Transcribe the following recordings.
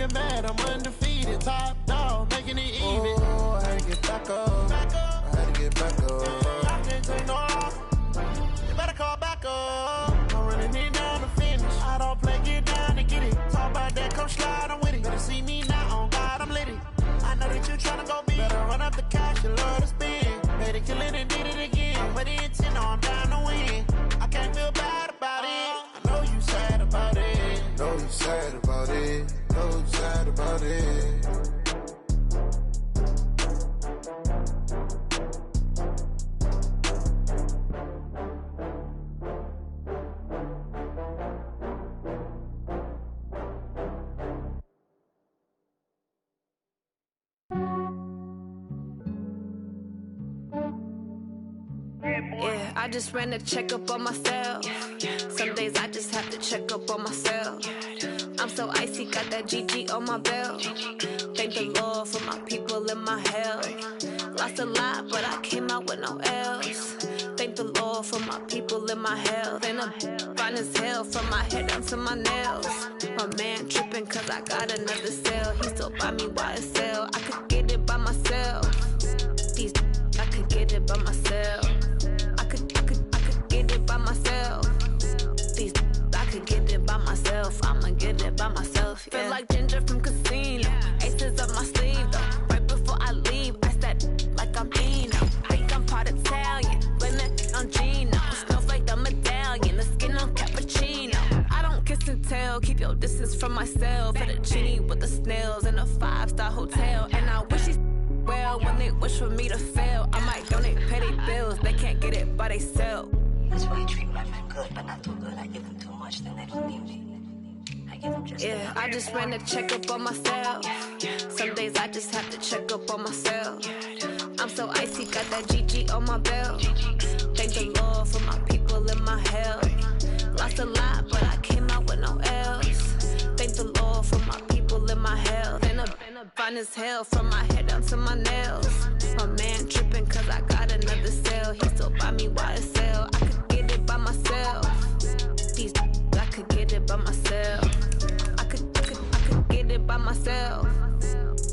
nigga mad, I'm undefeated. Top dog, making it even. Oh, I had to get back up. I had to get back up. I can't take no off. You better call back up. I'm running it down to finish. I don't play, get down to get it. Talk about that, come slide, I'm with it. Better see me now, on God, I'm lit it. I know that you tryna go big. Better run up the cash, you love to spend. Better kill it and did it again. But the intent, I'm down to win. I can't feel bad about it. I know you sad about it. Know you sad about it. Know you sad about it. Yeah, I just ran a checkup on myself. Some days I just have to check up on myself. I'm so icy, got that GG on my belt. Thank the Lord for my people in my health. Lost a lot, but I came out with no L's. Thank the Lord for my people in my health. And I'm fine as hell from my head down to my nails. My man tripping cause I got another cell. He still buy me YSL. I could get it by myself. These I could get it by myself. I could get it by myself. These I could get it by myself. I'ma get it by myself. Yeah. Feel like Ginger from Casino. Aces up my sleeve though. Right before I leave, I said like I'm Eno. Think I'm part Italian, blend it on Gino. Snowflake the medallion, the skin on cappuccino. I don't kiss and tell, keep your distance from myself. At a genie with the snails in a 5-star hotel. And I wish he's well when they wish for me to fail. I might donate petty bills, they can't get it by themselves. That's why you treat my friend good, but not too good. I give them too much, then they don't need me. I give them just enough. I just ran a checkup on myself. Some days I just have to check up on myself. I'm so icy, got that GG on my belt. Thank the Lord for my people in my health. Lost a lot, but I came out with no L's. Thank the Lord for my people in my health. And I'm fine as hell from my head down to my nails. My man tripping cause I got another cell. He still buy me YSL. I could get it by myself. These I could get it by myself. I could get it by myself.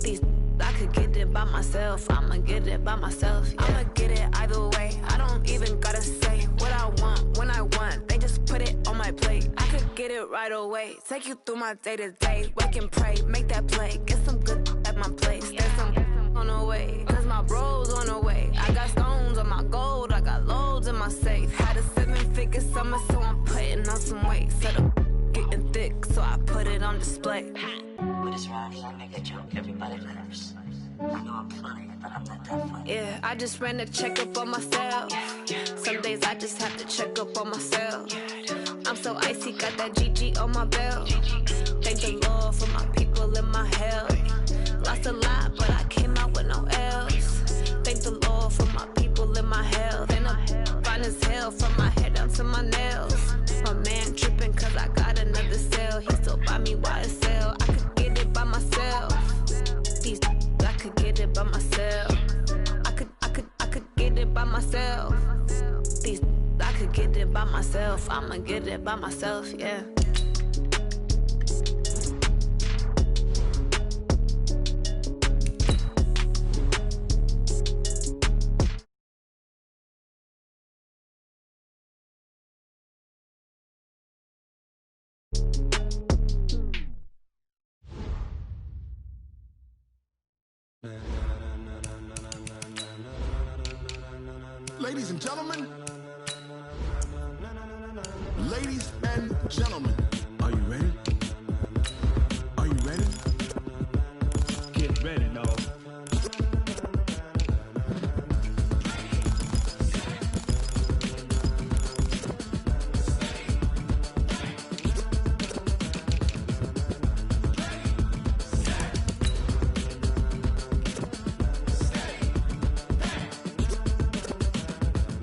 These I could get it by myself. I'ma get it by myself. Yeah. I'ma get it either way. I don't even gotta say what I want when I want. They just put it on my plate. I could get it right away. Take you through my day to day. Wake and pray, make that play. Get some good at my place. There's some on the way. Cause my bro's on the way. I got stones on my gold. I got loads in my safe. Had a 7-figure summer, so I'm putting on some weight. Set up getting thick, so I put it on display. With this round here, I make a joke. Everybody laughs. I know I'm funny, but I'm not that funny. Yeah, I just ran a checkup on myself. Some days I just have to check up on myself. I'm so icy, got that GG on my belt. Thank the Lord for my people in my health. Lost a lot, but I came out with no L's. Thank the Lord for my people in my health. And I'm fine as hell from my head down to my nails. My man tripping cause I got another cell. He still buy me YSL. I could get it by myself. These I could get it by myself. I could get it by myself. These I could get it by myself. I'ma get it by myself, yeah. Ladies and gentlemen, are you ready? Are you ready? Get ready, dog.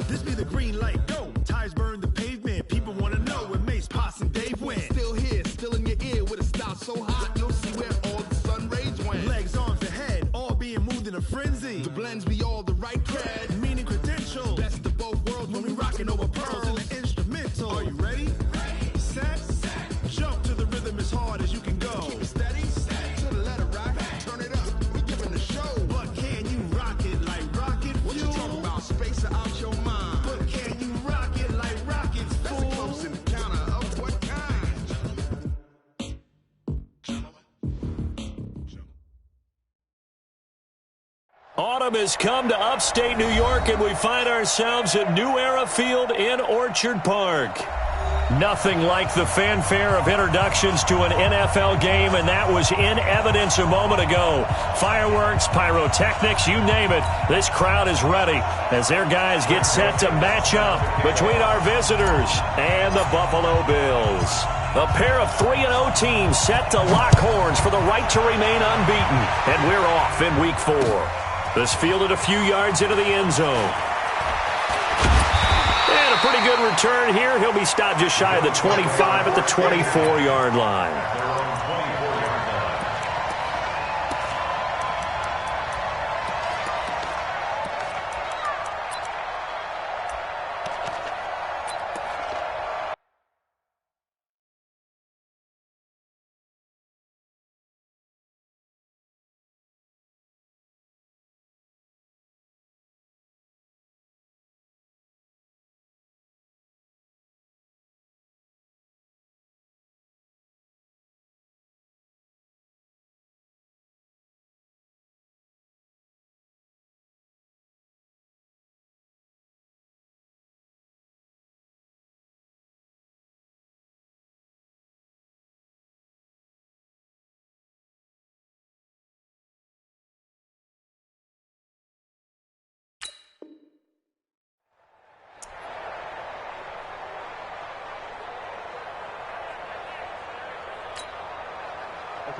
This be the green light, go. Tires burn the pavement. People wanna know where Mace, Posse, and Dave went. Still here, still in your ear with a style so hot, you'll see where all the sun rays went. Legs, arms, and head, all being moved in a frenzy. The blends be all the right cred, meaning credentials. Best of both worlds when we rockin' over pearls in the instrumental. Are you ready? Set. Jump to the rhythm as hard as you can go. Keep it steady. storm has come to upstate New York, and we find ourselves at New Era Field in Orchard Park. Nothing like the fanfare of introductions to an NFL game, and that was in evidence a moment ago. Fireworks, pyrotechnics, you name it. This crowd is ready as their guys get set to match up between our visitors and the Buffalo Bills. A pair of 3-0 teams set to lock horns for the right to remain unbeaten, and we're off in Week 4. This fielded a few yards into the end zone. And a pretty good return here. He'll be stopped just shy of the 25 at the 24-yard line.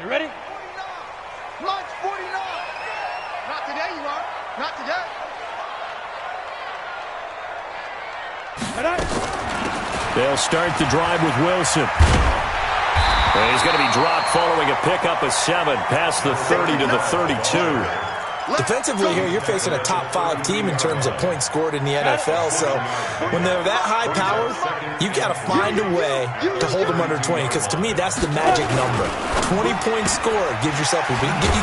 You ready? 49. Launch 49. Not today, you are. Not today. They'll start the drive with Wilson. And he's going to be dropped following a pickup of 7 past the 30 to the 32. Defensively here, you're facing a top-5 team in terms of points scored in the NFL. So when they're that high-powered, you got to find a way to hold them under 20. Because to me, that's the magic number. 20 points scored gives yourself you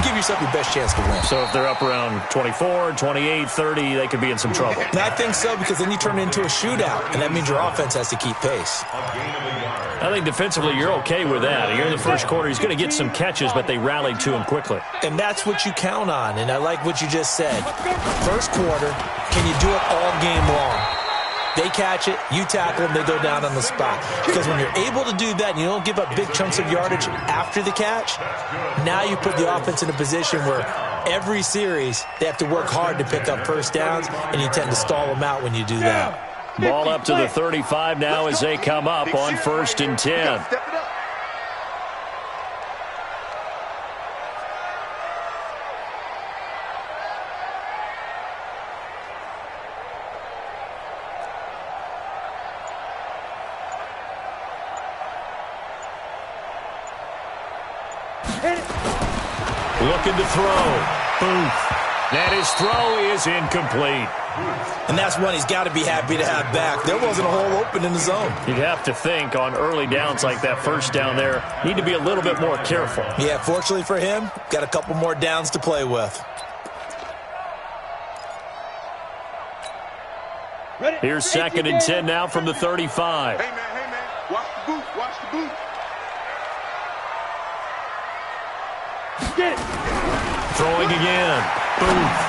give yourself your best chance to win. So if they're up around 24, 28, 30, they could be in some trouble. And I think so, because then you turn it into a shootout, and that means your offense has to keep pace. I think defensively you're okay with that. Here in the first quarter, he's going to get some catches, but they rallied to him quickly. And that's what you count on, and I like what you just said. First quarter, can you do it all game long? They catch it, you tackle them, they go down on the spot. Because when you're able to do that and you don't give up big chunks of yardage after the catch, now you put the offense in a position where every series they have to work hard to pick up first downs, and you tend to stall them out when you do that. Ball up to the 35 now as they come up on 1st and 10. Looking to throw. Booth. And his throw is incomplete. And that's one he's got to be happy to have back. There wasn't a hole open in the zone. You'd have to think on early downs like that first down there, need to be a little bit more careful. Yeah, fortunately for him, got a couple more downs to play with. Here's 2nd and 10 now from the 35. Hey, man, watch the booth, watch the booth. Get it. Throwing again. Booth.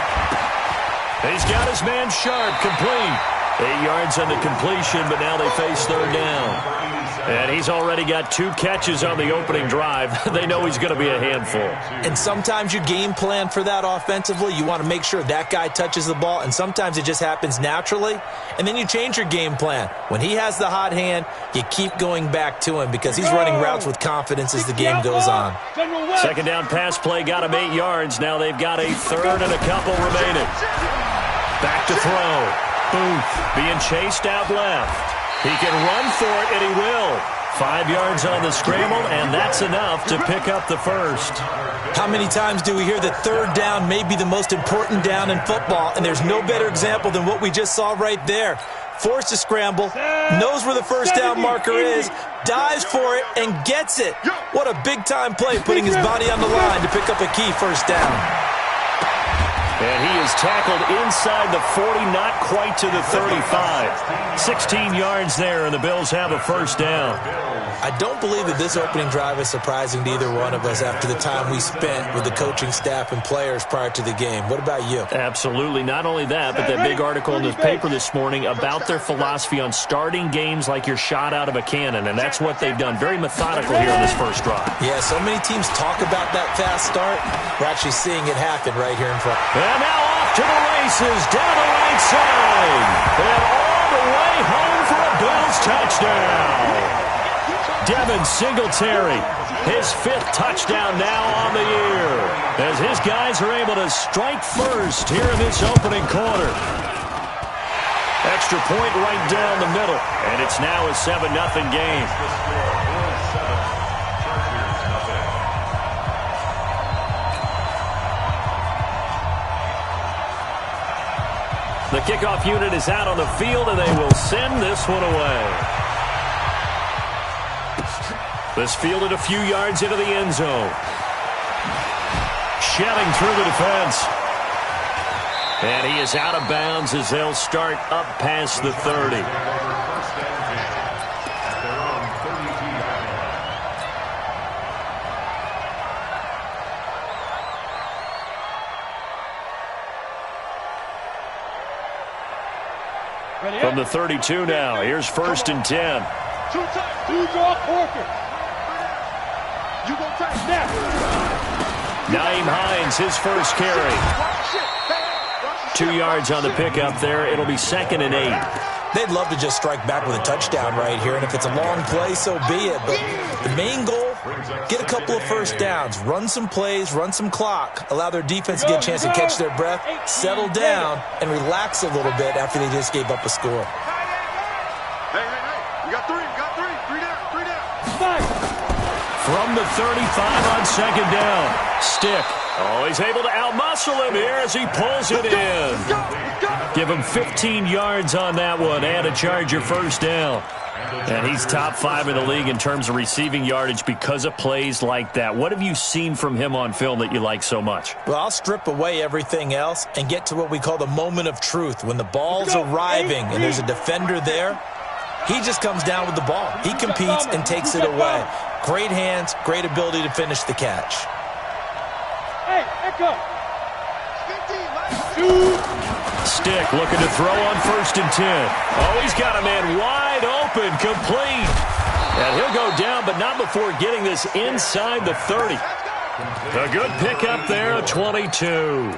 He's got his man Sharp, complete. 8 yards on the completion, but now they face 3rd down. And he's already got 2 catches on the opening drive. They know he's going to be a handful. And sometimes you game plan for that offensively. You want to make sure that guy touches the ball, and sometimes it just happens naturally. And then you change your game plan. When he has the hot hand, you keep going back to him because he's running routes with confidence as the game goes on. 2nd down pass play got him 8 yards. Now they've got a 3rd and a couple remaining. Back to throw. Booth being chased out left. He can run for it, and he will. 5 yards on the scramble, and that's enough to pick up the first. How many times do we hear that 3rd down may be the most important down in football, and there's no better example than what we just saw right there. Forced to scramble, knows where the first down marker is, dives for it, and gets it. What a big-time play, putting his body on the line to pick up a key first down. And he is tackled inside the 40, not quite to the 35. 16 yards there, and the Bills have a first down. I don't believe that this opening drive is surprising to either one of us after the time we spent with the coaching staff and players prior to the game. What about you? Absolutely. Not only that, but that big article in the paper this morning about their philosophy on starting games like you're shot out of a cannon, and that's what they've done. Very methodical here in this first drive. Yeah, so many teams talk about that fast start. We're actually seeing it happen right here in front. And now off to the races, down the right side, and all the way home for a Bills touchdown. Devin Singletary, his 5th touchdown now on the year, as his guys are able to strike first here in this opening quarter. Extra point right down the middle, and it's now a 7-0 game. The kickoff unit is out on the field, and they will send this one away. This fielded a few yards into the end zone. Shelling through the defense. And he is out of bounds as they'll start up past the 30. From the 32 now, here's 1st and 10. Naeem Hines, his first carry. 2 yards on the pickup there. It'll be 2nd and 8. They'd love to just strike back with a touchdown right here, and if it's a long play, so be it. But the main goal, get a couple of first downs, run some plays, run some clock, allow their defense to get a chance to catch their breath, settle down, and relax a little bit after they just gave up a score. Hey, you got three down. From the 35 on 2nd down. Stick. Oh, he's able to outmuscle him here as he pulls it in. Give him 15 yards on that one and a Charger first down. And he's top 5 in the league in terms of receiving yardage because of plays like that. What have you seen from him on film that you like so much? Well, I'll strip away everything else and get to what we call the moment of truth. When the ball's arriving and there's a defender there, he just comes down with the ball. He competes and takes it away. Great hands, great ability to finish the catch. Hey, echo. Stick looking to throw on 1st and 10. Oh, he's got a man wide open, complete. And he'll go down, but not before getting this inside the 30. A good pickup there, a 22.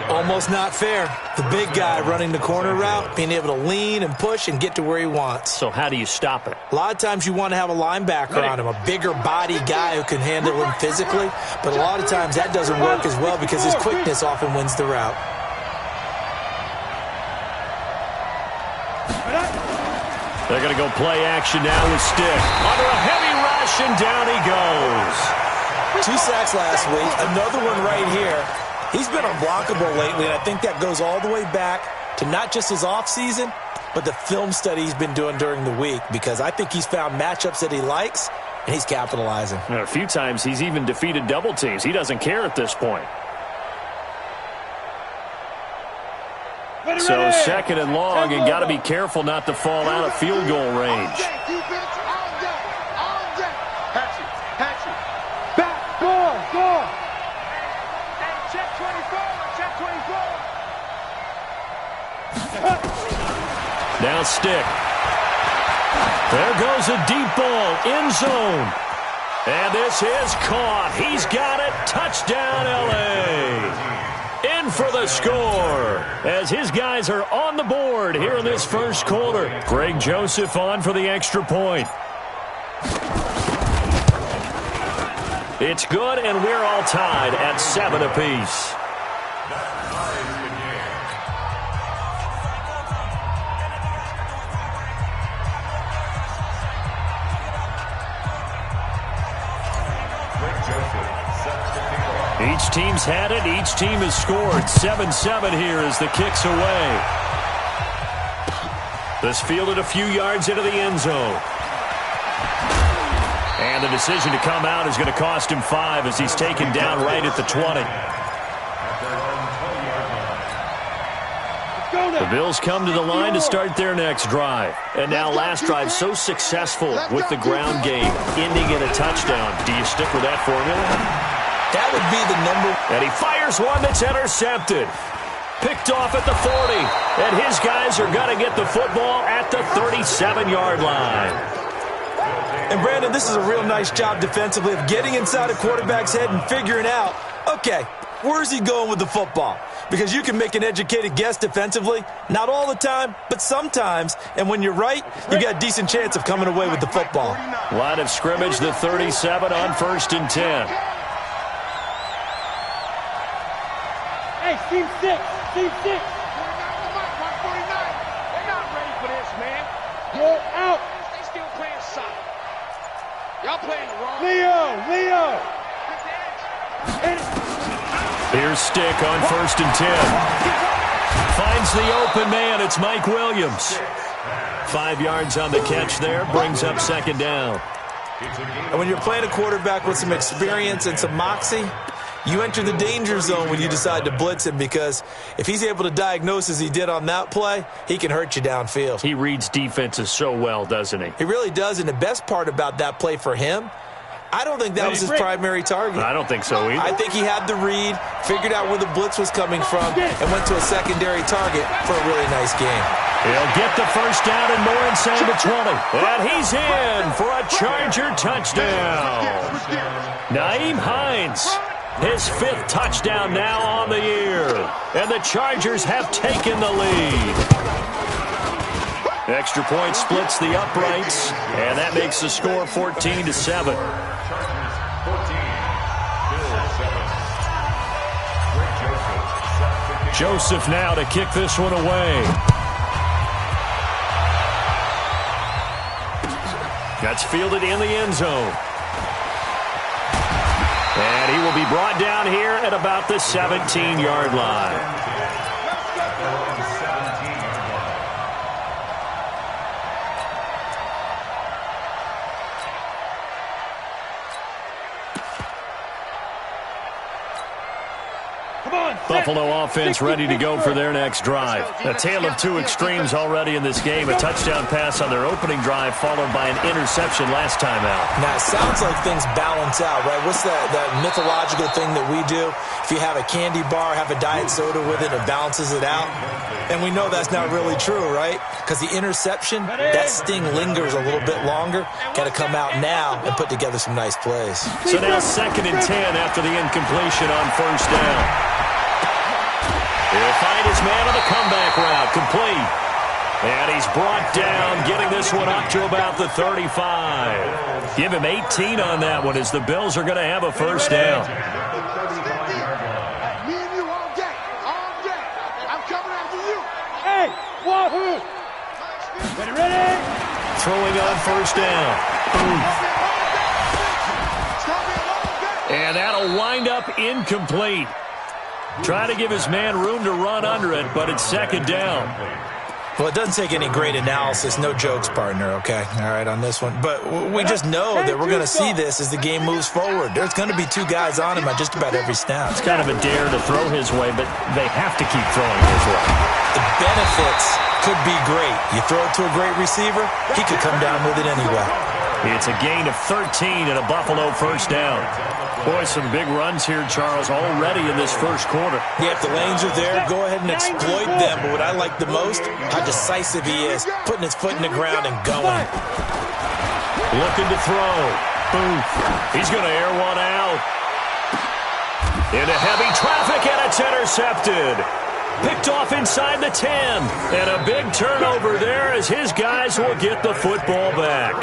Almost not fair. The big guy running the corner route, being able to lean and push and get to where he wants. So how do you stop it? A lot of times you want to have a linebacker on him, a bigger body guy who can handle him physically. But a lot of times that doesn't work as well because his quickness often wins the route. They're going to go play action now with Stick. Under a heavy rush, and down he goes. 2 sacks last week, another one right here. He's been unblockable lately, and I think that goes all the way back to not just his offseason, but the film study he's been doing during the week, because I think he's found matchups that he likes, and he's capitalizing. And a few times he's even defeated double teams. He doesn't care at this point. So 2nd and long, and got to be careful not to fall out of field goal range. Now Stick. There goes a deep ball, end zone. And this is caught. He's got it. Touchdown, L.A. In for the score as his guys are on the board here in this first quarter. Greg Joseph on for the extra point. It's good, and we're all tied at 7 apiece. Each team's had it. Each team has scored. 7-7 here as the kick's away. This fielded a few yards into the end zone. And the decision to come out is going to cost him 5 as he's taken down right at the 20. The Bills come to the line to start their next drive. And now last drive so successful with the ground game, ending in a touchdown. Do you stick with that formula? That would be the number. And he fires one that's intercepted. Picked off at the 40. And his guys are going to get the football at the 37-yard line. And, Brandon, this is a real nice job defensively of getting inside a quarterback's head and figuring out, okay, where's he going with the football? Because you can make an educated guess defensively, not all the time, but sometimes. And when you're right, you got a decent chance of coming away with the football. Line of scrimmage, the 37 on 1st and 10. Hey, team 6, team 6. 49, They're not ready for this, man. Go out. They still playing solid. Y'all playing wrong. Leo. Here's Stick on 1st and 10. Finds the open man. It's Mike Williams. 5 yards on the catch there. Brings up 2nd down. And when you're playing a quarterback with some experience and some moxie, you enter the danger zone when you decide to blitz him, because if he's able to diagnose as he did on that play, he can hurt you downfield. He reads defenses so well, doesn't he? He really does, and the best part about that play for him, I don't think that was his primary target. I don't think so either. I think he had the read, figured out where the blitz was coming from, and went to a secondary target for a really nice game. He'll get the first down and more inside the 20. And he's in for a Charger touchdown. Naeem Hines, his 5th touchdown now on the year. And the Chargers have taken the lead. Extra point splits the uprights, and that makes the score 14-7. Joseph now to kick this one away. That's fielded in the end zone. And he will be brought down here at about the 17-yard line. Buffalo offense ready to go for their next drive. A tale of two extremes already in this game. A touchdown pass on their opening drive followed by an interception last time out. Now, it sounds like things balance out, right? What's that mythological thing that we do? If you have a candy bar, have a diet soda with it, it balances it out. And we know that's not really true, right? Because the interception, that sting lingers a little bit longer. Got to come out now and put together some nice plays. So now 2nd and 10 after the incompletion on 1st down. He'll find his man on the comeback route, complete. And he's brought down, getting this one up to about the 35. Give him 18 on that one as the Bills are going to have a first down. Me and you all day. I'm coming after you. Hey, wahoo! Ready? Throwing on 1st down. And that'll wind up incomplete. Trying to give his man room to run under it, but it's 2nd down. Well, it doesn't take any great analysis. No jokes, partner, okay? All right, on this one. But we just know that we're going to see this as the game moves forward. There's going to be 2 guys on him on just about every snap. It's kind of a dare to throw his way, but they have to keep throwing his way. The benefits could be great. You throw it to a great receiver, he could come down with it anyway. It's a gain of 13 and a Buffalo first down. Boy, some big runs here, Charles, already in this first quarter. Yeah, if the lanes are there, go ahead and exploit them. But what I like the most, how decisive he is, putting his foot in the ground and going. Looking to throw. Booth. He's going to air one out. Into heavy traffic, and it's intercepted. Picked off inside the 10. And a big turnover there as his guys will get the football back.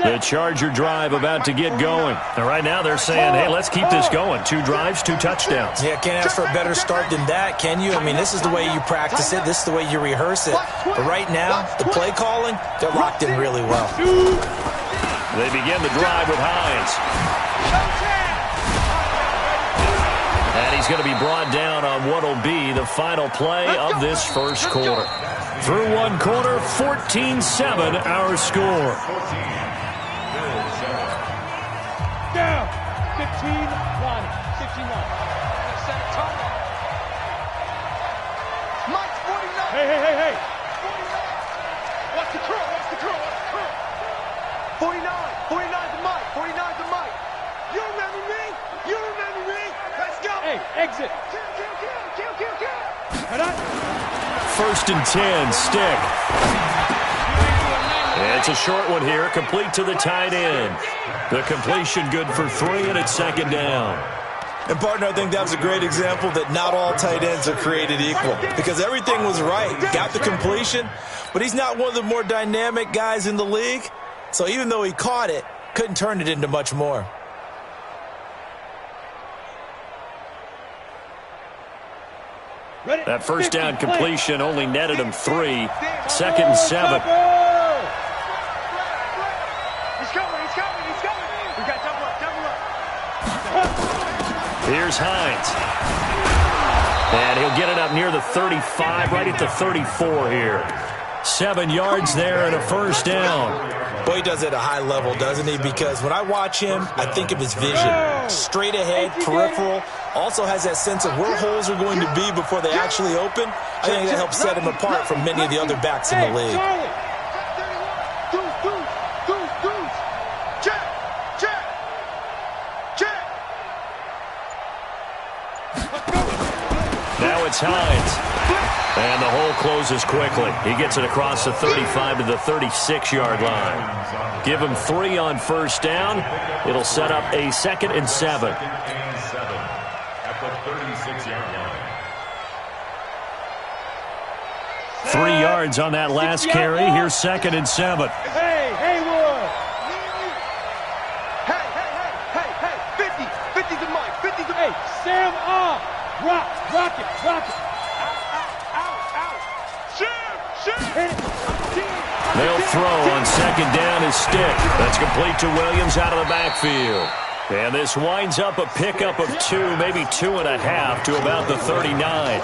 The Charger drive about to get going. And right now they're saying, hey, let's keep this going. 2 drives, 2 touchdowns. Yeah, can't ask for a better start than that, can you? I mean, this is the way you practice it. This is the way you rehearse it. But right now, the play calling, they're locked in really well. They begin the drive with Hines. And he's going to be brought down on what will be the final play of this first quarter. Through one quarter, 14-7 our score. Down. 15-1. 61. Mike's 49. Hey. What's the crew? 49 to Mike. 49 to Mike. You remember me? Let's go. Hey, exit. Kill. First and 10, Stick. It's a short one here, complete to the tight end. The completion good for 3, and it's second down. And, partner, I think that was a great example that not all tight ends are created equal because everything was right. Got the completion, but he's not one of the more dynamic guys in the league. So even though he caught it, couldn't turn it into much more. That first down completion only netted him 3. Second and 7. He's coming. We got double up. Here's Hines. And he'll get it up near the 35, right at the 34 here. 7 yards there and a first down. Boy, he does it at a high level, doesn't he? Because when I watch him, I think of his vision. Straight ahead, peripheral. Also has that sense of where holes are going to be before they actually open. I think that helps set him apart from many of the other backs in the league. Now it's Hines. And the hole closes quickly. He gets it across the 35 to the 36-yard line. Give him 3 on first down. It'll set up a second and 7. At the 36-yard line. 3 yards on that last carry. Here's second and 7. Hey, Haywood. Hey. 50 to Mike. 50 to Mike. Sam off. Rock it. They'll throw on second down is Stick. That's complete to Williams out of the backfield. And this winds up a pickup of 2, maybe 2.5 to about the 39.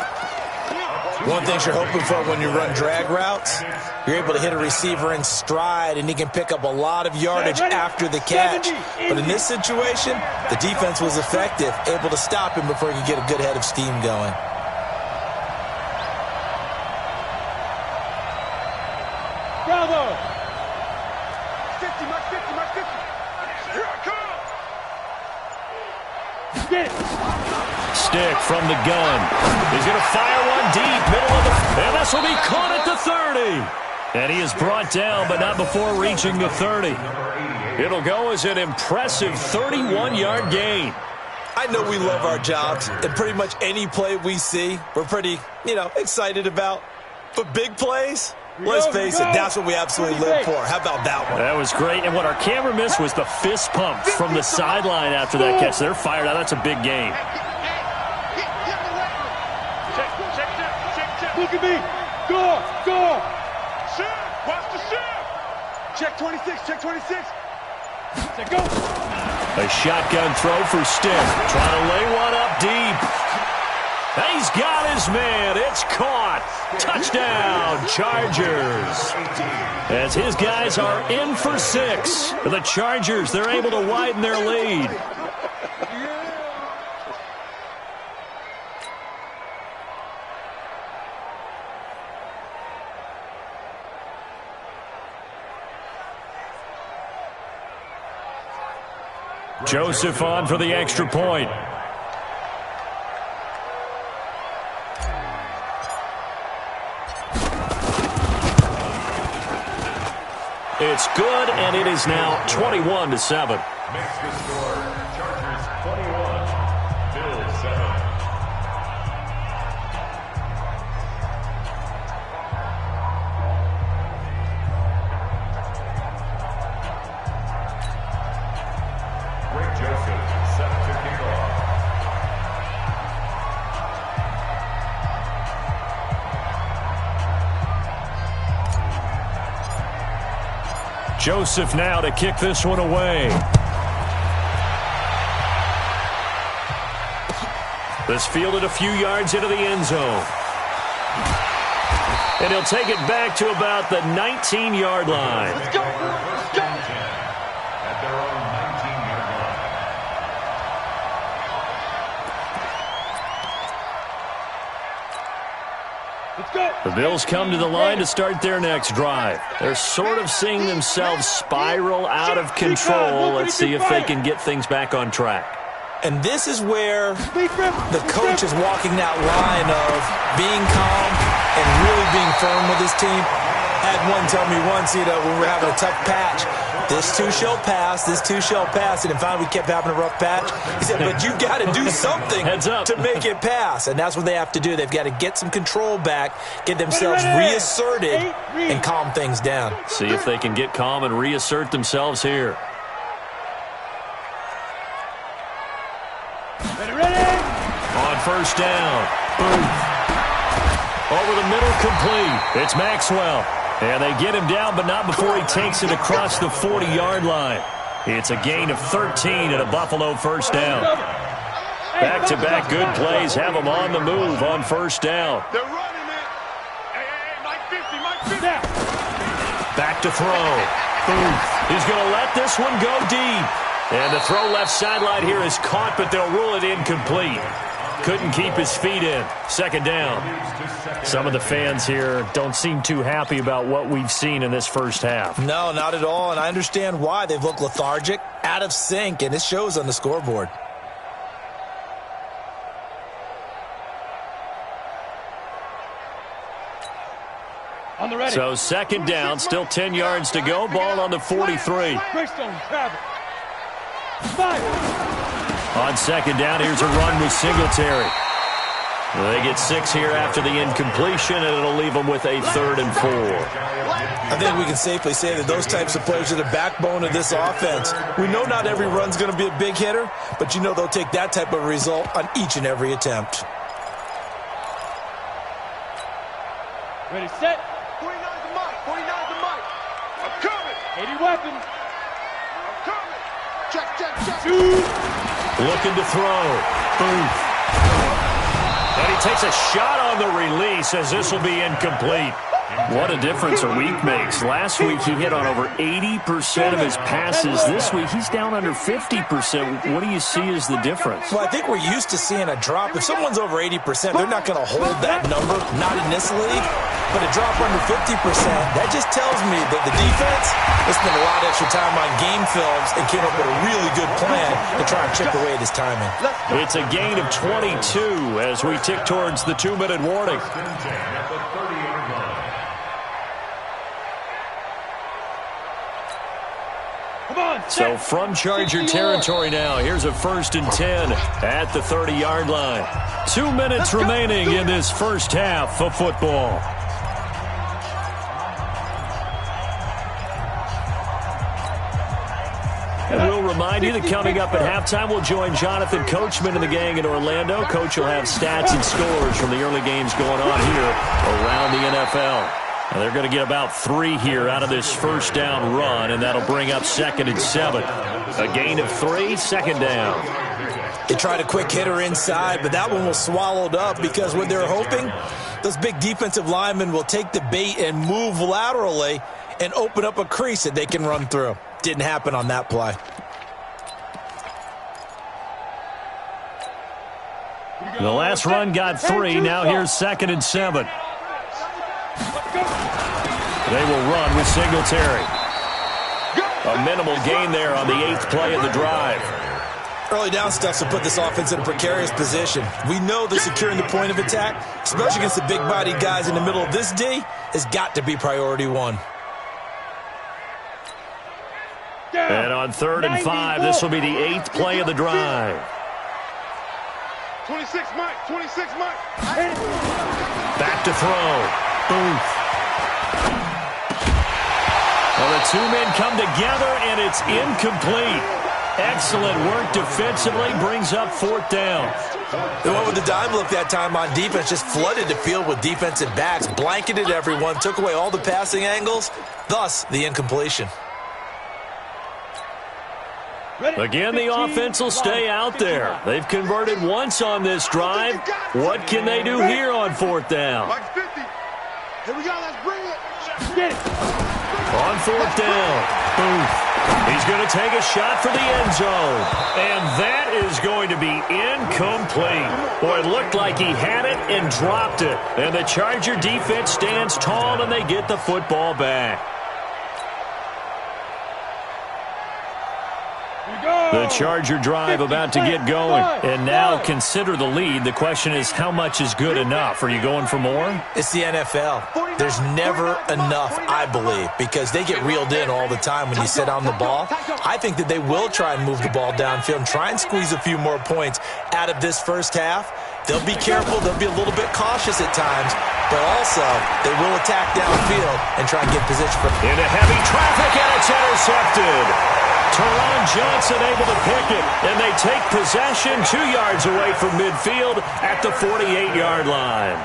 One thing you're hoping for when you run drag routes, you're able to hit a receiver in stride, and he can pick up a lot of yardage after the catch. But in this situation, the defense was effective, able to stop him before he could get a good head of steam going. Bravo! 50, Mike 50. Here I come! Get it! Stick from the gun. He's going to fire one deep, middle of the... And this will be caught at the 30. And he is brought down, but not before reaching the 30. It'll go as an impressive 31-yard gain. I know we love our jobs, and pretty much any play we see, we're pretty, excited about. But big plays... Let's face it, that's what we absolutely live for. How about that one? That was great. And what our camera missed was the fist pump from the sideline after that catch. They're fired out. That's a big game. Check. Look at me. Go. Shift. Watch the shift. Check 26. Say go. A shotgun throw for Stick. Trying to lay one up deep. He's got his man. It's caught. Touchdown, Chargers. As his guys are in for 6. The Chargers, they're able to widen their lead. Joseph on for the extra point. It's good, and it is now 21-7. Makes the score. Chargers 21, Bills 7. Greg Joseph set to kick off. Joseph now to kick this one away. This fielded a few yards into the end zone. And he'll take it back to about the 19-yard line. Let's go. At their own 19-yard The Bills come to the line to start their next drive. They're sort of seeing themselves spiral out of control. Let's see if they can get things back on track. And this is where the coach is walking that line of being calm and really being firm with his team. Had one tell me once, when we were having a tough patch, this too shall pass, this too shall pass. And finally we kept having a rough patch. He said, but you got to do something to make it pass. And that's what they have to do. They've got to get some control back, get themselves reasserted, and calm things down. See if they can get calm and reassert themselves here. On first down. Over the middle, complete. It's Maxwell. And they get him down, but not before he takes it across the 40-yard line. It's a gain of 13 and a Buffalo first down. Back-to-back good plays have them on the move on first down. They're running it. Hey, Mike 50, Mike 50. Back to throw. He's going to let this one go deep. And the throw left sideline here is caught, but they'll rule it incomplete. Couldn't keep his feet in. Second down. Some of the fans here don't seem too happy about what we've seen in this first half. No, not at all, and I understand why. They've looked lethargic, out of sync, and it shows on the scoreboard. On the ready. So second down, still 10 yards to go. Ball on the 43. On second down, here's a run with Singletary. They get 6 here after the incompletion, and it'll leave them with a 3rd and 4. I think we can safely say that those types of players are the backbone of this offense. We know not every run's going to be a big hitter, but they'll take that type of result on each and every attempt. Ready, set. 49 to Mike. 49 to Mike. I'm coming. 80 weapons. I'm coming. Check. Looking to throw. And he takes a shot on the release as this will be incomplete. What a difference a week makes. Last week he hit on over 80% of his passes. This week he's down under 50%. What do you see as the difference? Well, I think we're used to seeing a drop. If someone's over 80%, they're not going to hold that number, not in this league. But a drop under 50%, that just tells me that the defense has spent a lot of extra time on game films and came up with a really good plan to try and chip away at his timing. It's a gain of 22 as we tick towards the 2-minute warning. So from Charger territory now, here's a 1st and 10 at the 30-yard line. 2 minutes remaining in this first half of football. And we'll remind you that coming up at halftime, we'll join Jonathan Coachman and the gang in Orlando. Coach will have stats and scores from the early games going on here around the NFL. And they're going to get about 3 here out of this first down run, and that'll bring up 2nd and 7. A gain of 3, 2nd down. They tried a quick hitter inside, but that one was swallowed up because what they're hoping, those big defensive linemen will take the bait and move laterally and open up a crease that they can run through. Didn't happen on that play. The last run got 3. Now here's 2nd and 7. They will run with Singletary. A minimal gain there on the 8th play of the drive. Early down stuff to put this offense in a precarious position. We know that securing the point of attack, especially against the big-bodied guys in the middle of this D, has got to be priority 1. And on 3rd and 5, this will be the 8th play of the drive. 26 Mike. 26 Mike. Back to throw. Well, the 2 men come together, and it's incomplete. Excellent work defensively, brings up 4th down. The one with the dime look that time on defense just flooded the field with defensive backs, blanketed everyone, took away all the passing angles, thus the incompletion. Again, the offense will stay out there. They've converted once on this drive. What can they do here on 4th down? Here we go, let's bring it. On 4th down. He's going to take a shot for the end zone. And that is going to be incomplete. Boy, it looked like he had it and dropped it. And the Charger defense stands tall, and they get the football back. The Charger drive about to get going. And now consider the lead. The question is, how much is good enough? Are you going for more? It's the NFL. There's never enough, I believe, because they get reeled in all the time when you sit on the ball. I think that they will try and move the ball downfield and try and squeeze a few more points out of this first half. They'll be careful. They'll be a little bit cautious at times, but also they will attack downfield and try and get position for into heavy traffic, and it's intercepted. Teron Johnson able to pick it, and they take possession 2 yards away from midfield at the 48-yard line.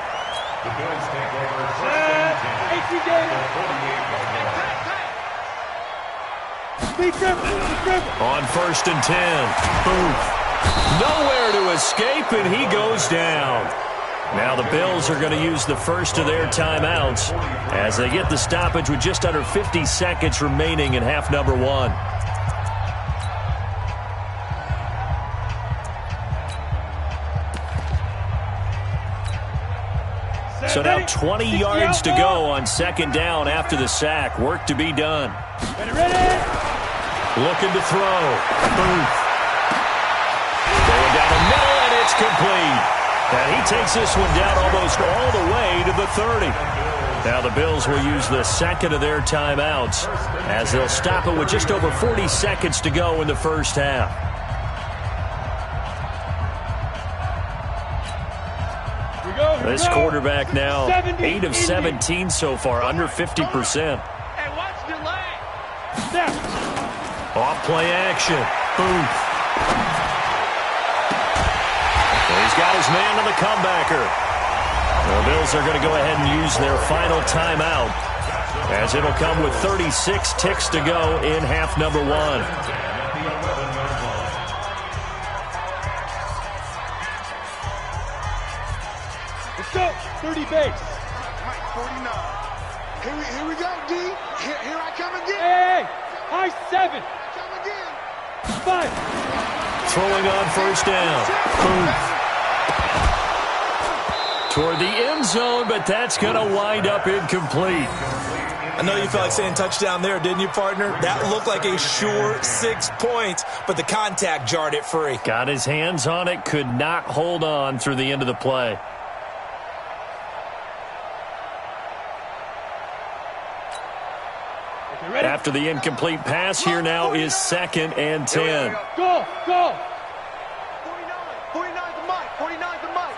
On 1st and 10, Booth. Nowhere to escape, and he goes down. Now the Bills are going to use the first of their timeouts as they get the stoppage with just under 50 seconds remaining in half number 1. So now 20 yards to go on 2nd down after the sack. Work to be done. Ready. Looking to throw. Booth. Going down the middle, and it's complete. And he takes this one down almost all the way to the 30. Now the Bills will use the second of their timeouts as they'll stop it with just over 40 seconds to go in the first half. This quarterback now 8 of 17 so far, under 50%. Hey, watch the leg. Off play action. Booth. He's got his man on the comebacker. The Bills are going to go ahead and use their final timeout as it'll come with 36 ticks to go in half number 1. Go, 30 base. Mike, 49. Here we go, D. Here I come again. Hey, high 7. Come again. 5. Throwing on 1st down. Booth. Toward the end zone, but that's going to wind up incomplete. I know you felt like saying touchdown there, didn't you, partner? That looked like a sure 6 points, but the contact jarred it free. Got his hands on it, could not hold on through the end of the play. After the incomplete pass, here now is 2nd and 10. Go. 49 the mic. 49 the mic.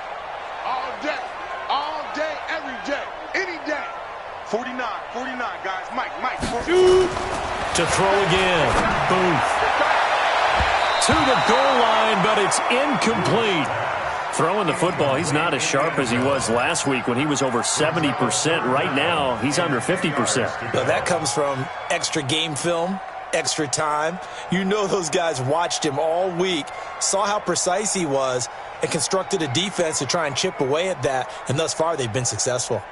All day, every day, any day. 49, guys. Mike. To throw again. Booth. To the goal line, but it's incomplete. Throwing the football, he's not as sharp as he was last week when he was over 70%. Right now, he's under 50%. Well, that comes from extra game film, extra time. You know those guys watched him all week, saw how precise he was, and constructed a defense to try and chip away at that, and thus far they've been successful.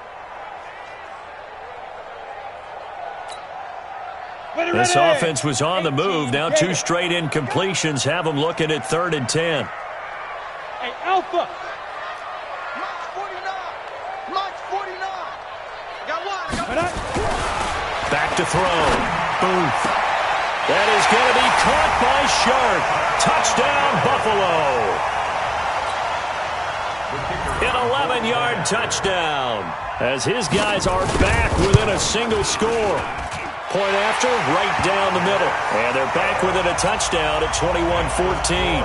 This offense was on the move. Now 2 straight incompletions have them looking at 3rd and 10. Hey, Alpha. Mike's 49. Got one. Back to throw. Booth. That is going to be caught by Sharp. Touchdown, Buffalo. An 11-yard touchdown as his guys are back within a single score. Point after, right down the middle. And they're back within a touchdown at 21-14.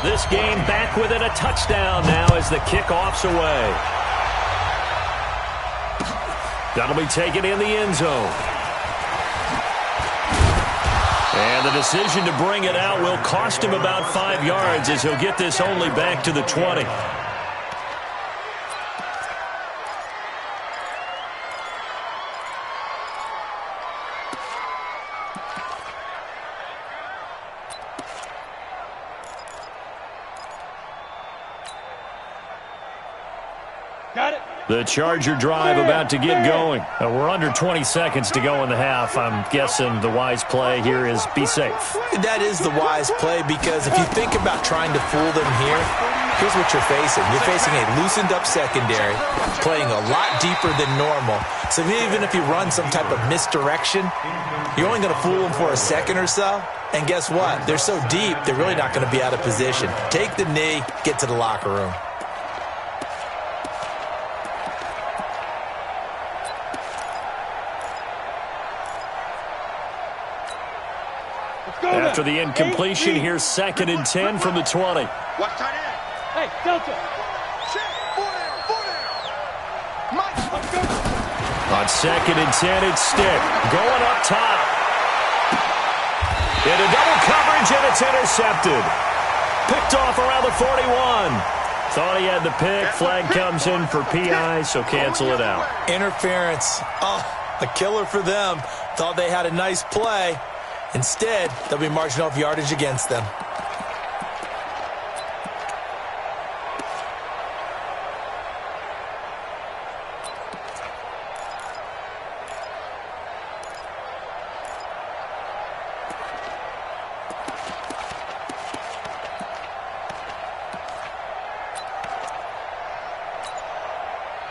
This game back within a touchdown now as the kickoff's away. That'll be taken in the end zone. And the decision to bring it out will cost him about 5 yards as he'll get this only back to the 20. Got it. The Charger drive about to get going. We're under 20 seconds to go in the half. I'm guessing the wise play here is be safe. That is the wise play, because if you think about trying to fool them here, here's what you're facing. You're facing a loosened up secondary, playing a lot deeper than normal. So even if you run some type of misdirection, you're only going to fool them for a second or so. And guess what? They're so deep, they're really not going to be out of position. Take the knee, get to the locker room. After the incompletion, here's 2nd and 10 from the 20. Watch tight end. Hey, Delta. Check. 4 down. Mike, let's go. On 2nd and 10, it's Stick. Going up top. Into double coverage, and it's intercepted. Picked off around the 41. Thought he had the pick. Flag comes in for PI, so cancel it out. Interference. Oh, a killer for them. Thought they had a nice play. Instead, they'll be marching off yardage against them.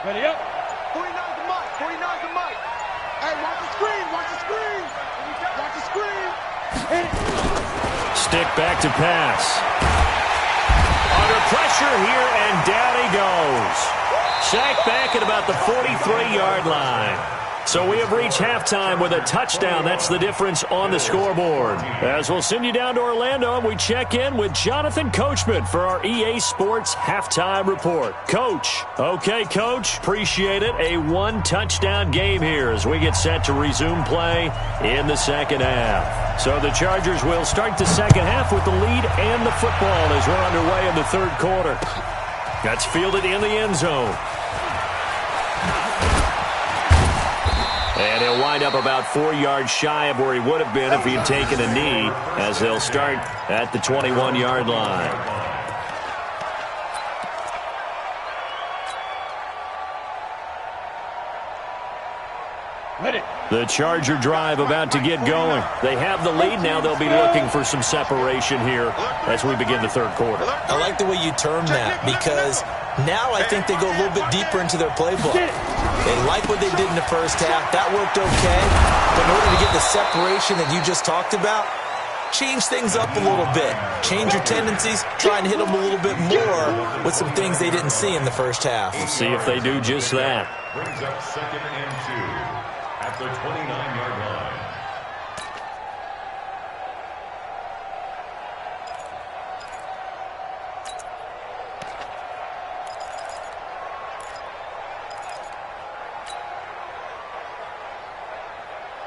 Ready up. 49's the mic. 49's the mic. Hey, watch the screen. Watch the screen. Watch the screen. Hit it. Stick back to pass. Under pressure here, and down he goes. Sacked back at about the 43-yard line. So we have reached halftime with a touchdown. That's the difference on the scoreboard. As we'll send you down to Orlando, and we check in with Jonathan Coachman for our EA Sports Halftime Report. Coach. Okay, Coach. Appreciate it. A one-touchdown game here as we get set to resume play in the second half. So the Chargers will start the second half with the lead and the football as we're underway in the third quarter. That's fielded in the end zone. And he'll wind up about 4 yards shy of where he would have been if he'd taken a knee, as they'll start at the 21-yard line. The Charger drive about to get going. They have the lead now. They'll be looking for some separation here as we begin the third quarter. I like the way you term that, because now I think they go a little bit deeper into their playbook. They like what they did in the first half. That worked okay. But in order to get the separation that you just talked about, change things up a little bit. Change your tendencies. Try and hit them a little bit more with some things they didn't see in the first half. We'll see if they do just that. Brings up 2nd and 2 at the 29-yard line.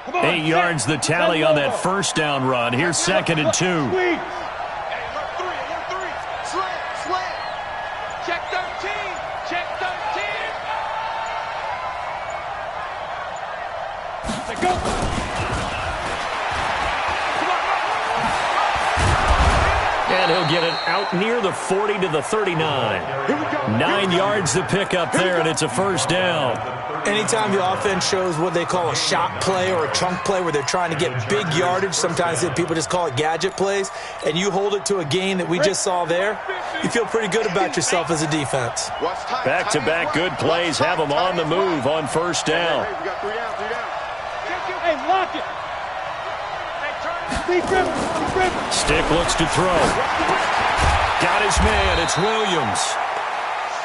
On, 8 yards the tally on that first down run. Here's 2nd and 2. Hey, look 3. Slant. Check 13. Check 13. Let's go. And he'll get it out near the 40 to the 39. 9 yards to pick up there, and it's a first down. Anytime the offense shows what they call a shot play or a chunk play where they're trying to get big yardage, sometimes people just call it gadget plays, and you hold it to a gain that we just saw there, you feel pretty good about yourself as a defense. Back-to-back good plays have them on the move on first down. Hey, lock it. Stick looks to throw. Got his man. It's Williams.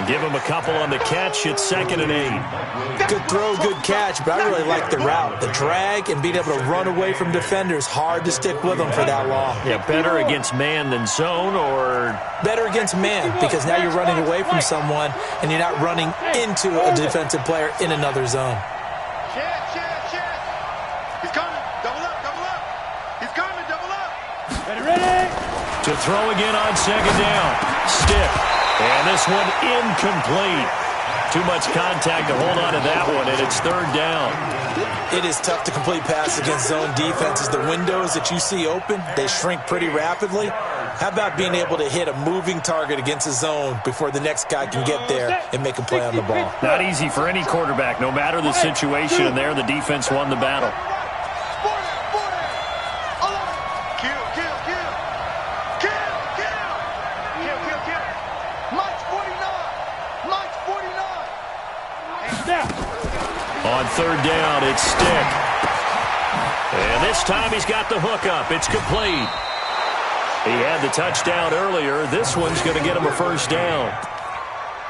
Give him a couple on the catch. It's 2nd and 8. Good throw, good catch, but I really like the route. The drag and being able to run away from defenders, hard to stick with them for that long. Yeah, better against man than zone, or? Better against man, because now you're running away from someone and you're not running into a defensive player in another zone. Check. He's coming. Double up. He's coming. Double up. Ready. To throw again on 2nd down. Stick. And this one incomplete. Too much contact to hold on to that one, and it's 3rd down. It is tough to complete passes against zone defenses. The windows that you see open, they shrink pretty rapidly. How about being able to hit a moving target against a zone before the next guy can get there and make a play on the ball? Not easy for any quarterback. No matter the situation, and there the defense won the battle. On third down, it's Stick. And this time he's got the hook up. It's complete. He had the touchdown earlier. This one's going to get him a first down.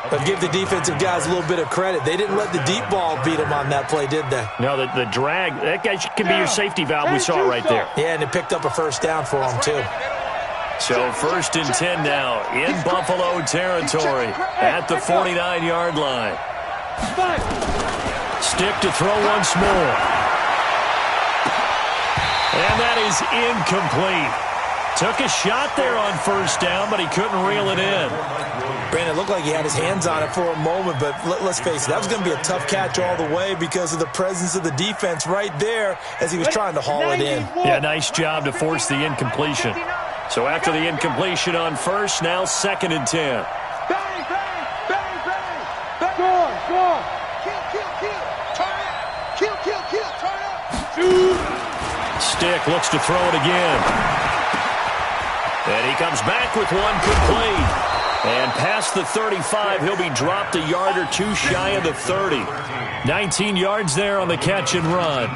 But give the defensive guys a little bit of credit. They didn't let the deep ball beat them on that play, did they? No, the drag, that guy can be your safety valve. We saw it right there. Yeah, and it picked up a first down for him, too. So 1st and 10 now in Buffalo territory at the 49-yard line. Stick to throw once more. And that is incomplete. Took a shot there on first down, but he couldn't reel it in. Brandon, it looked like he had his hands on it for a moment, but let's face it, that was going to be a tough catch all the way because of the presence of the defense right there as he was trying to haul it in. Yeah, nice job to force the incompletion. So after the incompletion on first, now 2nd and 10. Bang, bang, bang, bang. Score. Kill. Turn it. Kill. Turn it. Stick looks to throw it again. And he comes back with one complete. And past the 35, he'll be dropped a yard or two shy of the 30. 19 yards there on the catch and run.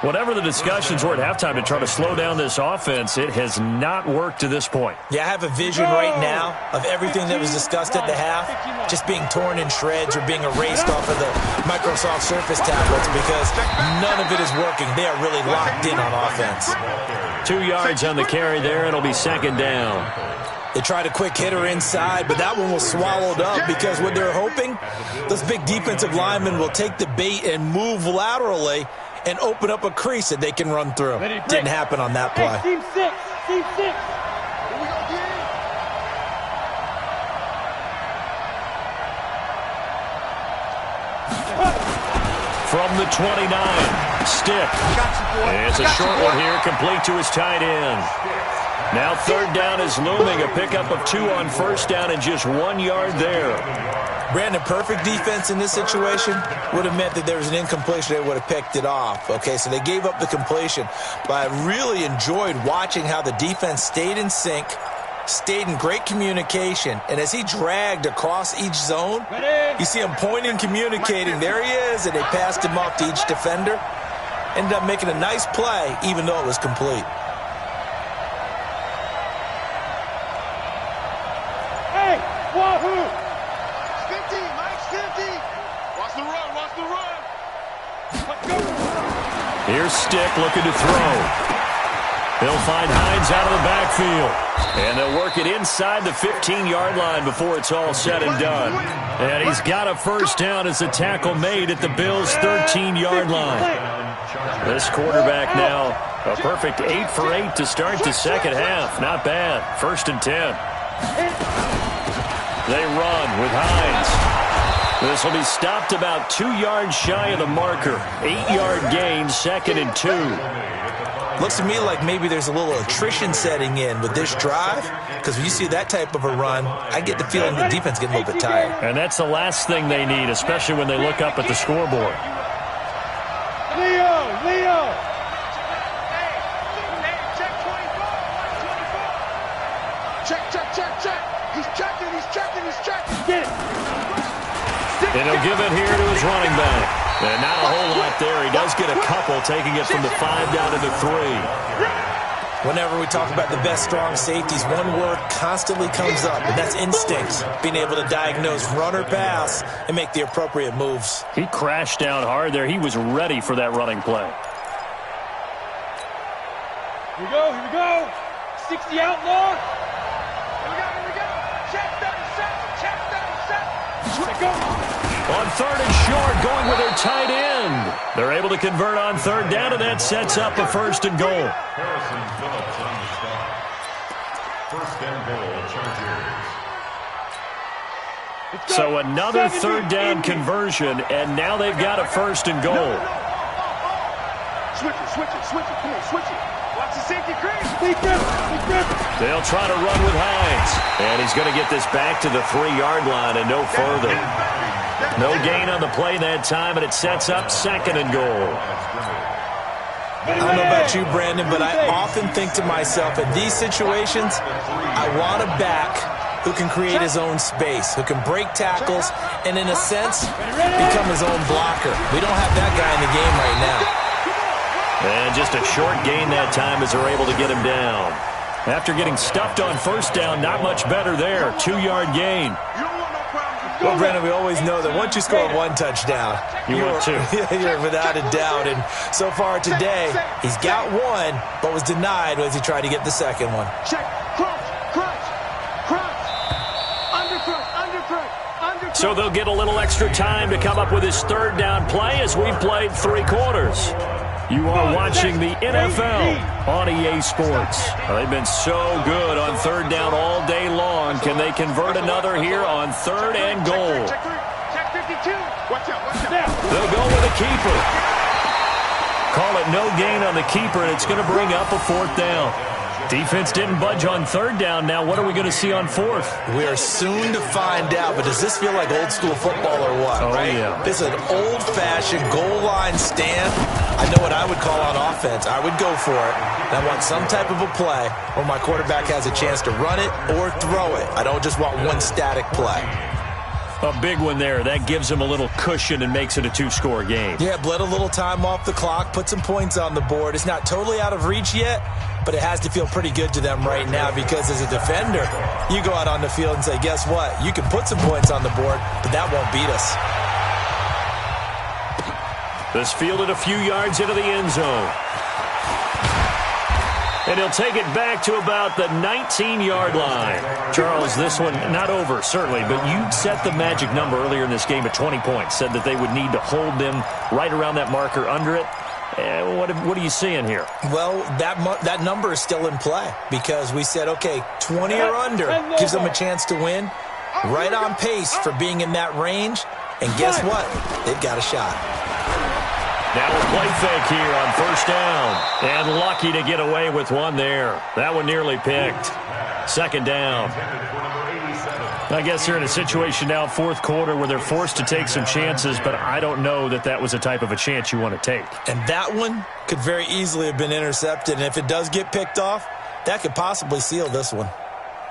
Whatever the discussions were at halftime to try to slow down this offense, it has not worked to this point. Yeah, I have a vision right now of everything that was discussed at the half just being torn in shreds or being erased off of the Microsoft Surface tablets because none of it is working. They are really locked in on offense. 2 yards on the carry there. It'll be 2nd down. They tried a quick hitter inside, but that one was swallowed up because what they're hoping, those big defensive linemen will take the bait and move laterally and open up a crease that they can run through. Didn't happen on that play. Team 6. Here we go, again. From the 29, Stick. It's a short one here, complete to his tight end. Now 3rd down is looming, a pickup of 2 on first down and just 1 yard there. Brandon, perfect defense in this situation would have meant that there was an incompletion. They would have picked it off. Okay, so they gave up the completion. But I really enjoyed watching how the defense stayed in sync, stayed in great communication. And as he dragged across each zone, you see him pointing, communicating. There he is, and they passed him off to each defender. Ended up making a nice play, even though it was complete. Hey, wahoo! Here's Stick looking to throw. He'll find Hines out of the backfield. And they'll work it inside the 15-yard line before it's all said and done. And he's got a first down as the tackle made at the Bills' 13-yard line. This quarterback now a perfect 8 for 8 to start the second half. Not bad. 1st and 10. They run with Hines. This will be stopped about 2 yards shy of the marker. 8-yard gain, 2nd and 2. Looks to me like maybe there's a little attrition setting in with this drive, because when you see that type of a run, I get the feeling the defense getting a little bit tired. And that's the last thing they need, especially when they look up at the scoreboard. Leo! Check. He's checking. Get it. And he'll give it here to his running back. And not a whole lot there. He does get a couple, taking it from the 5 down to the 3. Whenever we talk about the best strong safeties, one word constantly comes up, and that's instinct. Being able to diagnose run or pass and make the appropriate moves. He crashed down hard there. He was ready for that running play. Here we go. 60 outlaw. Here we go. Check 37. Check go. On 3rd and short, going with their tight end. They're able to convert on 3rd down, and that sets up a 1st and goal. Harrison Phillips on the stop. 1st and goal, Chargers. So another 3rd down conversion, and now they've got a 1st and goal. Switch it. Come on, switch it. Watch the safety crease. Big grip. They'll try to run with Hines. And he's going to get this back to the 3-yard line and no further. No gain on the play that time, and it sets up 2nd and goal. I don't know about you, Brandon, but I often think to myself, in these situations, I want a back who can create his own space, who can break tackles, and in a sense, become his own blocker. We don't have that guy in the game right now. And just a short gain that time as they're able to get him down. After getting stuffed on 1st down, not much better there. 2-yard gain. Well, Brandon, we always know that once you score 1 touchdown, you're without a doubt. And so far today, he's got 1, but was denied as he tried to get the 2nd one. Check. Crunch. Undercrunch. So they'll get a little extra time to come up with his 3rd down play as we've played 3 quarters. You are watching the NFL on EA Sports. They've been so good on 3rd down all day long. Can they convert another here on 3rd and goal? Check 52. Watch out. They'll go with a keeper. Call it no gain on the keeper, and it's going to bring up a 4th down. Defense didn't budge on 3rd down. Now what are we going to see on 4th? We are soon to find out, but does this feel like old school football or what? Oh, right? Yeah. This is an old-fashioned goal line stand. I know what I would call on offense. I would go for it. And I want some type of a play where my quarterback has a chance to run it or throw it. I don't just want one static play. A big one there. That gives him a little cushion and makes it a 2-score game. Yeah, bled a little time off the clock, put some points on the board. It's not totally out of reach yet, but it has to feel pretty good to them right now because as a defender, you go out on the field and say, guess what? You can put some points on the board, but that won't beat us. This fielded a few yards into the end zone. And he'll take it back to about the 19-yard line. Charles, this one not over, certainly, but you set the magic number earlier in this game at 20 points, said that they would need to hold them right around that marker under it. What are you seeing here? Well, that number is still in play because we said, okay, 20 or under gives them a chance to win. Right on pace for being in that range. And guess what? They've got a shot. Now a play fake here on 1st down. And lucky to get away with one there. That one nearly picked. 2nd down. I guess they're in a situation now, 4th quarter, where they're forced to take some chances, but I don't know that that was the type of a chance you want to take. And that one could very easily have been intercepted. And if it does get picked off, that could possibly seal this one.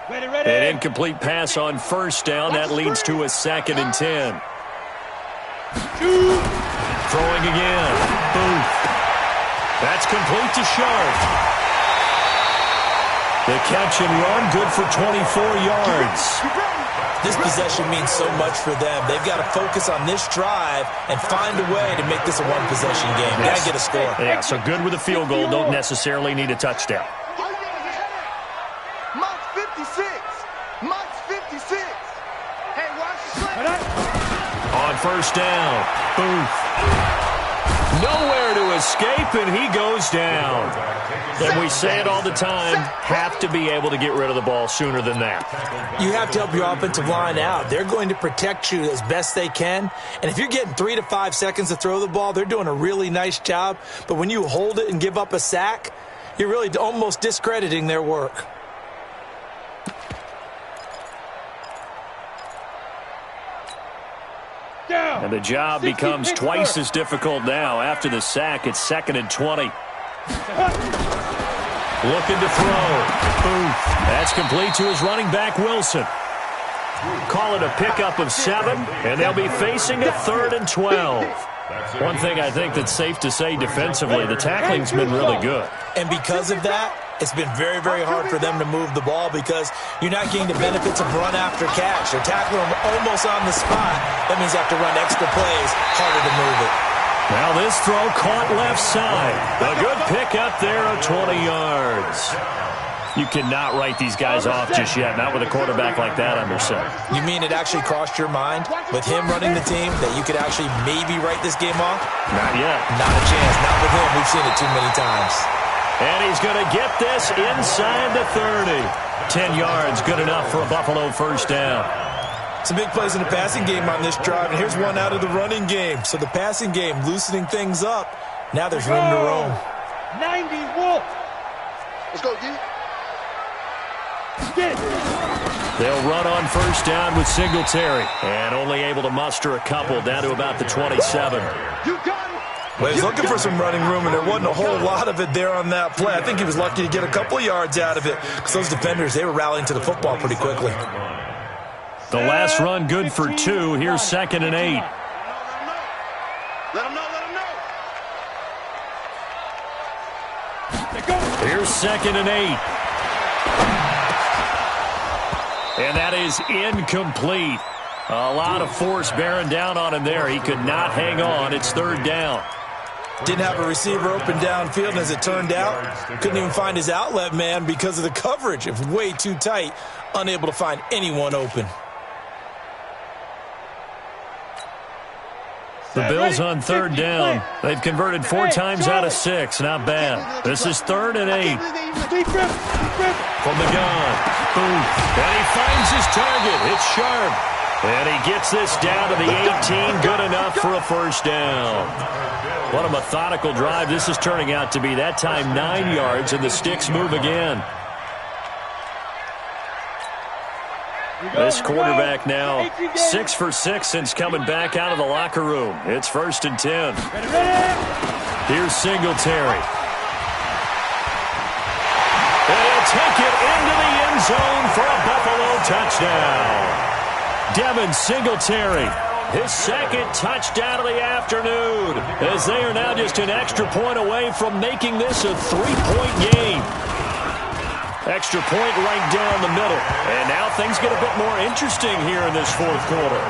Ready. An incomplete pass on 1st down. That leads to a 2nd and 10. Throwing again. Booth. That's complete to Sharp. The catch and run, good for 24 yards. This possession means so much for them. They've got to focus on this drive and find a way to make this a one-possession game. Got to get a score. Yeah, so good with a field goal. Don't necessarily need a touchdown. Mike's 56. Hey, watch the slip. On 1st down, Booth. Nowhere to escape, and he goes down. And we say it all the time, have to be able to get rid of the ball sooner than that. You have to help your offensive line out. They're going to protect you as best they can. And if you're getting 3 to 5 seconds to throw the ball, they're doing a really nice job. But when you hold it and give up a sack, you're really almost discrediting their work. And the job becomes twice as difficult now. After the sack, it's 2nd and 20. Looking to throw. Booth. That's complete to his running back, Wilson. Call it a pickup of 7, and they'll be facing a 3rd and 12. One thing I think that's safe to say defensively, the tackling's been really good. And because of that, it's been very, very hard for them to move the ball because you're not getting the benefits of run after catch. They're tackling them almost on the spot. That means they have to run extra plays, harder to move it. Now this throw caught left side. A good pickup there of 20 yards. You cannot write these guys off just yet, not with a quarterback like that under center. You mean it actually crossed your mind with him running the team that you could actually maybe write this game off? Not yet. Not a chance. Not with him. We've seen it too many times. And he's going to get this inside the 30. 10 yards, good enough for a Buffalo 1st down. Some big plays in the passing game on this drive, and here's one out of the running game. So the passing game loosening things up. Now there's room to roam. 90 Wolf. Let's go, D. They'll run on first down with Singletary. And only able to muster a couple down to about the 27. Well, he was looking for some running room, and there wasn't a whole lot of it there on that play. I think he was lucky to get a couple of yards out of it because those defenders, they were rallying to the football pretty quickly. The last run good for 2. Here's 2nd and 8. Let him know. Here's 2nd and 8. And that is incomplete. A lot of force bearing down on him there. He could not hang on. It's 3rd down. Didn't have a receiver open downfield, and as it turned out, couldn't even find his outlet man because of the coverage. It was way too tight, unable to find anyone open. The Bills on 3rd down. They've converted 4 times out of 6. Not bad. This is 3rd and 8. From the gun. Boom. And he finds his target. It's Sharp. And he gets this down to the 18. Good enough for a first down. What a methodical drive this is turning out to be. That time 9 yards, and the sticks move again. This quarterback now 6 for 6 since coming back out of the locker room. It's 1st and 10. Here's Singletary. And he'll take it into the end zone for a Buffalo touchdown. Devin Singletary, his 2nd touchdown of the afternoon, as they are now just an extra point away from making this a 3-point game. Extra point right down the middle. And now things get a bit more interesting here in this 4th quarter.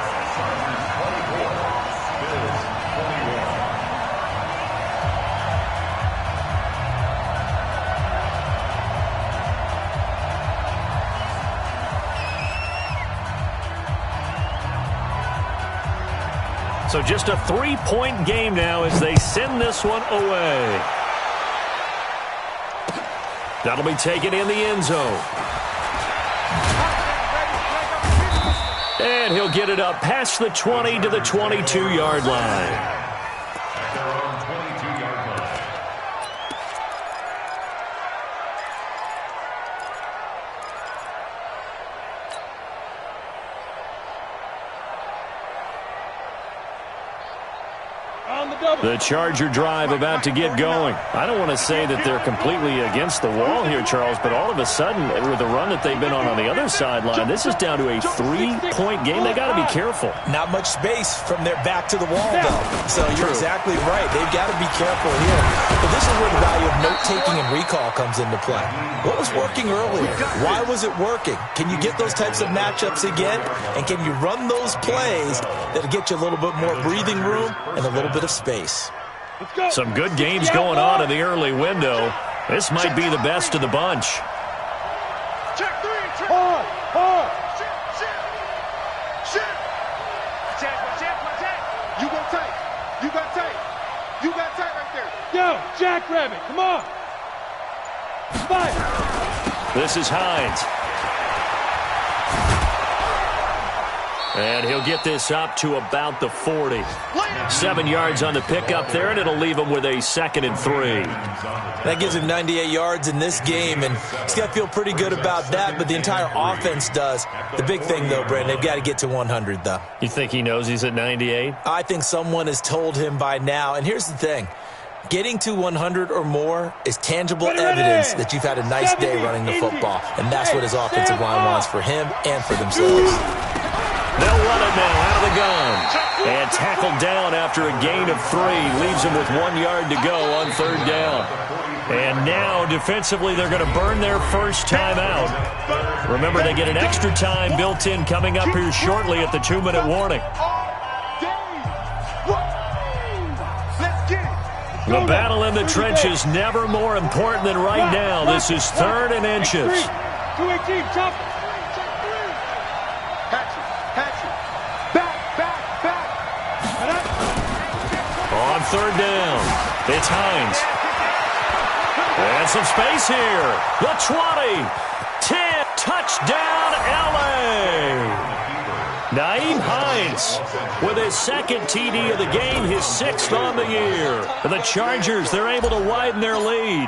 So just a 3-point game now as they send this one away. That'll be taken in the end zone. And he'll get it up past the 20 to the 22-yard line. The Charger drive about to get going. I don't want to say that they're completely against the wall here, Charles, but all of a sudden, with the run that they've been on the other sideline, this is down to a 3-point game. They got to be careful. Not much space from their back to the wall, though. So you're exactly right. They've got to be careful here. But this is where the value of note-taking and recall comes into play. What was working earlier? Why was it working? Can you get those types of matchups again? And can you run those plays that'll get you a little bit more breathing room and a little bit of space? Some good games going on in the early window. This might be the best of the bunch. Check 3. You go tight. You got tight. You got tight right there. Yo, Jackrabbit, come on. Fire. This is Hines. And he'll get this up to about the 40. 7 yards on the pickup there, and it'll leave him with a 2nd and 3. That gives him 98 yards in this game, and he's got to feel pretty good about that, but the entire offense does. The big thing, though, Brandon, they've got to get to 100, though. You think he knows he's at 98? I think someone has told him by now, and here's the thing. Getting to 100 or more is tangible evidence that you've had a nice day running the football, and that's what his offensive line wants for him and for themselves. They'll run it now out of the gun. And tackled down after a gain of 3. Leaves him with 1 yard to go on 3rd down. And now, defensively, they're going to burn their first time out. Remember, they get an extra time built in coming up here shortly at the 2-minute warning. The battle in the trenches never more important than right now. This is 3rd and inches. 218, chop. On 3rd down, it's Hines. And some space here. The 20, 10, touchdown, L.A. Nyheim Hines with his 2nd TD of the game, his 6th on the year. The Chargers, they're able to widen their lead.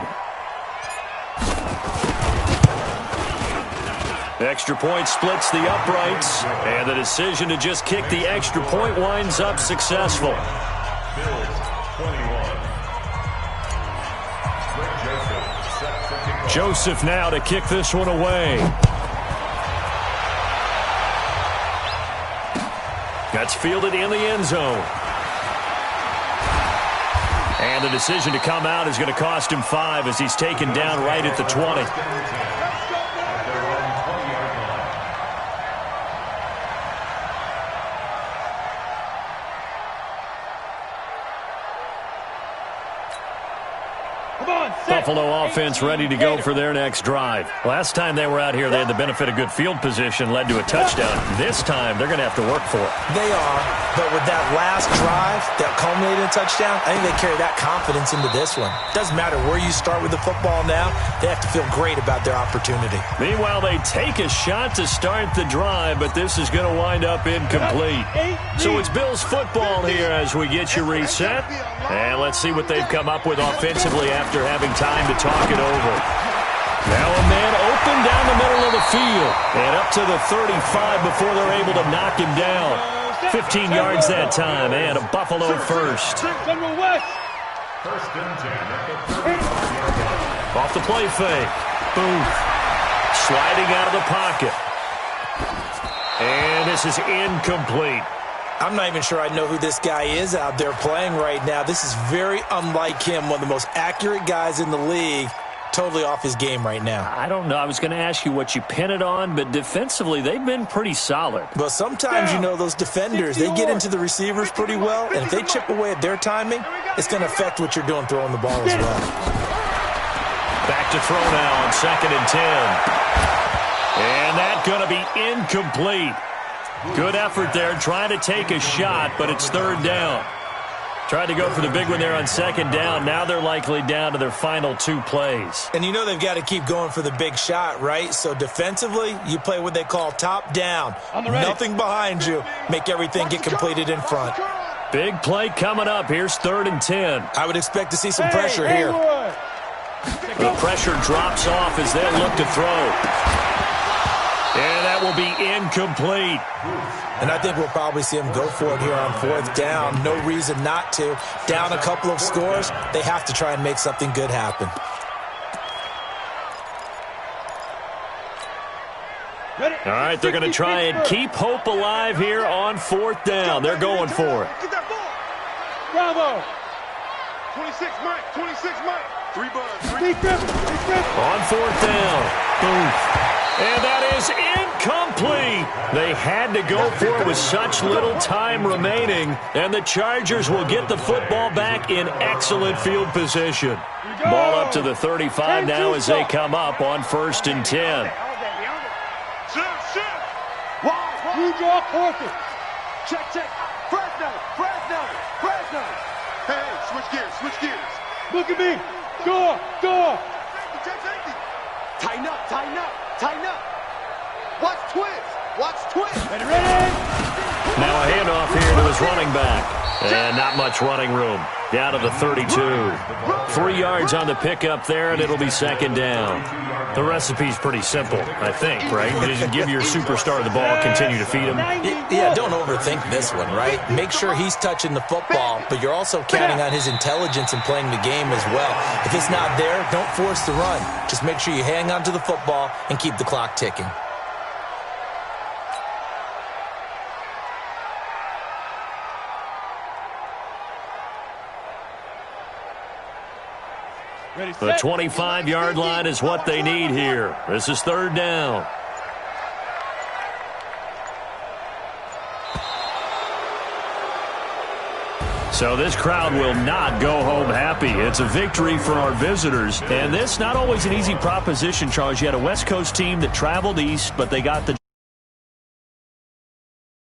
Extra point splits the uprights, and the decision to just kick the extra point winds up successful. Joseph now to kick this one away. That's fielded in the end zone. And the decision to come out is going to cost him 5 as he's taken down right at the 20. Buffalo offense ready to go for their next drive. Last time they were out here, they had the benefit of good field position, led to a touchdown. This time, they're going to have to work for it. They are, but with that last drive that culminated in a touchdown, I think they carry that confidence into this one. Doesn't matter where you start with the football now, they have to feel great about their opportunity. Meanwhile, they take a shot to start the drive, but this is going to wind up incomplete. So it's Bills football here as we get you reset. And let's see what they've come up with offensively after having time to talk it over. Now a man open down the middle of the field and up to the 35 before they're able to knock him down. 15 yards that time and a Buffalo first. Off the play fake. Booth sliding out of the pocket. And this is incomplete. I'm not even sure I know who this guy is out there playing right now. This is very unlike him, one of the most accurate guys in the league. Totally off his game right now. I don't know. I was going to ask you what you pin it on, but defensively, they've been pretty solid. Well, sometimes, you know, those defenders, they get into the receivers pretty well, and if they chip away at their timing, it's going to affect what you're doing throwing the ball as well. Back to throw now on 2nd and 10. And that's going to be incomplete. Good effort there, trying to take a shot, but it's 3rd down. Tried to go for the big one there on 2nd down. Now they're likely down to their final 2 plays. And you know they've got to keep going for the big shot, right? So defensively, you play what they call top down. Nothing behind you. Make everything get completed in front. Big play coming up. Here's 3rd and 10. I would expect to see some pressure here. The pressure drops off as they look to throw. And that will be incomplete. And I think we'll probably see him go for it here on 4th down. No reason not to. Down a couple of scores, they have to try and make something good happen. All right, they're going to try and keep hope alive here on 4th down. They're going for it. Get that ball. Bravo. 26, Mike. 26, Mike. 3 buns. On 4th down. Booth. And that is incomplete. They had to go for it with such little time remaining. And the Chargers will get the football back in excellent field position. Ball up to the 35 now as they come up on 1st and 10. You draw quarter. Check. Fresno. Hey, switch gears. Look at me. Door. Tighten up. Watch twist. Ready? Now a handoff here to his running back. And not much running room. Down to the 32. 3 yards on the pickup there, and it'll be 2nd down. The recipe's pretty simple, I think, right? You just give your superstar the ball, continue to feed him. Yeah, don't overthink this one, right? Make sure he's touching the football, but you're also counting on his intelligence in playing the game as well. If it's not there, don't force the run. Just make sure you hang on to the football and keep the clock ticking. The 25-yard line is what they need here. This is 3rd down. So this crowd will not go home happy. It's a victory for our visitors. And this not always an easy proposition, Charles. You had a West Coast team that traveled east, but they got the